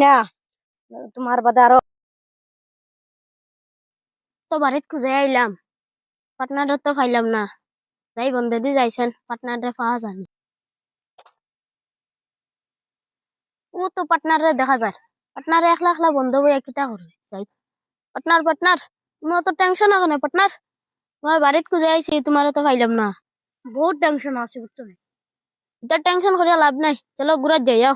না তোমার বাদে আরো তো বাড়িত খুঁজে আইলাম, পার্টনার তো পাইলাম না। যাই বন্ধে দি যাইছেন, পার্টনারে পাওয়া যায়নি। ও তো পার্টনারে দেখা যায়, পার্টনারে একলা একলা বন্ধ বই কিতা করে যাই। পার্টনার পার্টনার, তোমার তো টেনশন আছে না পার্টনার? তোমার বাড়িত খুঁজে আইছি, তোমার তো পাইলাম না। বহুত টেনশন আছে বুঝছো না। এটা টেনশন করিয়া লাভ নাই, চলো ঘুরাত যাই যাও।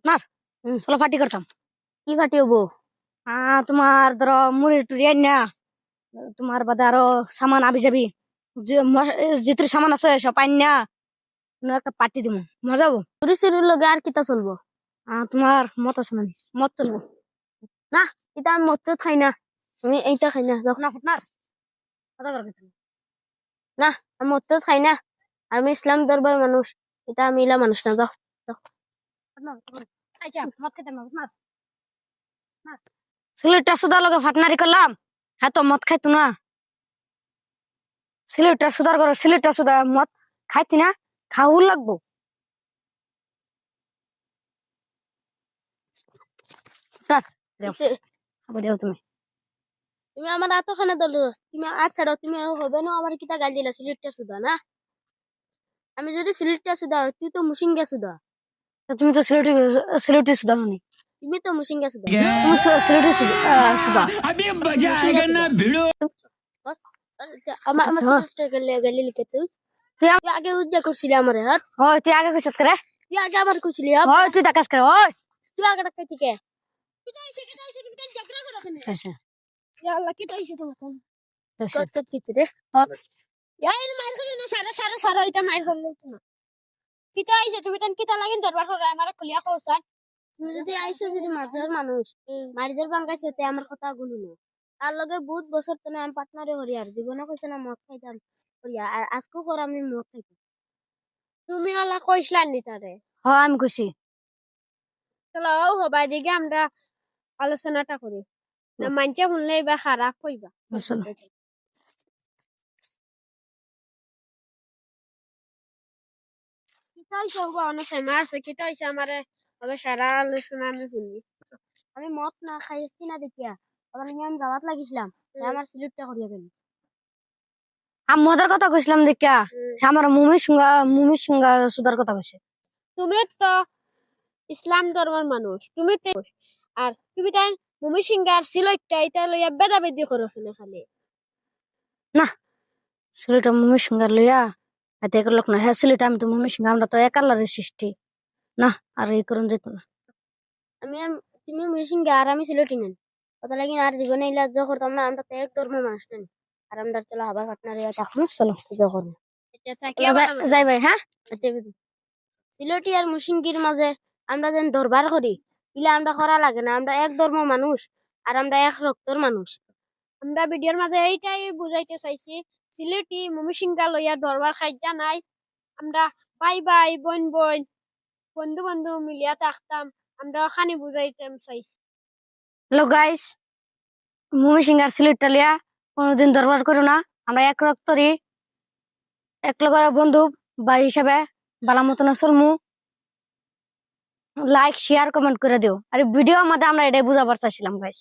না চলো পার্টি করতাম। কি ফাটি হবো? তোমার ধরো মুড়ি টুড়ি না তোমার বাদে আরো সামান আবি যাবি যেতুর সামান আছে সব আইন না একটা পার্টি দিব, মজা হবো। চুরি চুরির লগে আর কিতা চলবো? তোমার মত আছে না? মত চলবো না, এটা আমি মত খাই না, আমি এইটা খাই না। যাও। না পার্টনার কথা কর কিন্তু। না, আমি মত খাই না, আর আমি ইসলাম দরবার মানুষ, এটা আমি ইলা মানুষ না। যাও যাও। মদ খেতাম না পার্টনার। সিলেটটা সুদার লগে ফাটনারি করলাম, হ্যাঁ তো মদ খাইতো না। সিলেটটা সুদার করে সিলেটটা সুদা মদ খাইতি না, খাওয়ার লাগবো। তুমি তুমি আমার এতখানে দোষ, তুমি আচ্ছা তুমি হবে না আমার কিতা গাল দিলা সিলেটটা সুদা না? আমি যদি সিলেটটা সুদা তুই তো মুসিঙ্গা সুদা। তুমি তো সিলেটি সিলেটি সুদা মানে তুমি তো মুসিঙ্গা সুদা। তুমি সিলেটি সুদা। আমার আমার আচ্ছা, সিলেটটা গালি লিখে তুই তুই তুই আগে উজ্জা করছিলি আমারে। হ্যাঁ, হয় তুই আগে কইছত করে, তুই আগে আমার করছিলি। হয় তুই দেখাস করে, হয় তুই আগে ডাক্তার থেকে আচ্ছা আল্লাহ কি তাইছে তোমার আচ্ছা কত কিছু রে। এই মার খালি না, সারা সারা সারা এটা মার খালি না। কিতা আইছে তুমি টান কিতা লাগিন দরবার করে আমার খুলিয়া কওছাই। তুমি যদি আইছো যদি মাঝের মানুষ মারিদের বাঙ্গাইছে তে আমার কথা গুলো না। তার লগে বহুত বছর তো আমি পার্টনারে হরি, আর জীবনে কইছে না মদ খাইতাম হরিয়া, আর আজকেও করে আমি মদ খাইতাম। তুমি আল্লাহ কইছলা নি তারে? হয় আমি কইছি। চলো হবাই দিকে আমরা আলোচনাটা করি, না মানছে শুনলে বা খারাপ কইবা। আসলে কিতা হইছে হবা অনেক সময় আছে, কিতা হইছে আমারে হবে সারা আলোচনা আমি শুনি। আমি মদ না খাই কিনা দেখিয়া আবার আমি যাওয়াত লাগিছিলাম, আমার সিলিপটা করিয়া গেল। আমি মদের কথা কইছিলাম দেখা, আমার মুমির সঙ্গা সুদার কথা কইছে। তুমি তো ইসলাম ধর্মের মানুষ, তুমি তো, আর তুমি তাই মুমি সিংহার সিলইটা এটা লইয়া বেদাবেদি করো খালি। না সিলেটা মুমির সঙ্গা লইয়া এতে লোক না, হ্যাঁ সিলেট আমি তো মুমির সঙ্গা, আমরা তো এক আল্লাহরের সৃষ্টি না, আর এই করুন যেত না। তুমি মুমি সিংহা আর আমি সিলটি নেন কথা লাগি আর জীবনে ইলাজ করতাম না, আমরা তো এক ধর্মের মানুষ নেন। আর আমরা চলো আবার ঘটনা রিয়া তখন চলো পুজো করবো। যাই ভাই, হ্যাঁ সিলটি আর মুসিঙ্গির মাঝে আমরা যেন দরবার করি, ইলা আমরা করা লাগে না। আমরা এক ধর্ম মানুষ, আর আমরা এক রক্তর মানুষ। আমরা ভিডিওর মাঝে এইটাই বুঝাইতে চাইছি, সিলেটি মুমিসিংহা লইয়া দরবার খাইজা নাই। আমরা ভাই ভাই বোন বোন বন্ধু বন্ধু মিলিয়া থাকতাম, আমরা ওখানে বুঝাইতে চাইছি। হ্যালো গাইস, মুমি সিংহার সিলেটটা লিয়া কোনোদিন দরবার করো না, আমরা এক রক্তরই এক লগের বন্ধু ভাই হিসাবে বালা মতন চলমু। লাইক শেয়ার কমেন্ট করে দিও, আর ভিডিও মধ্যে আমরা এটাই বুঝাবার চাইছিলাম গাইস।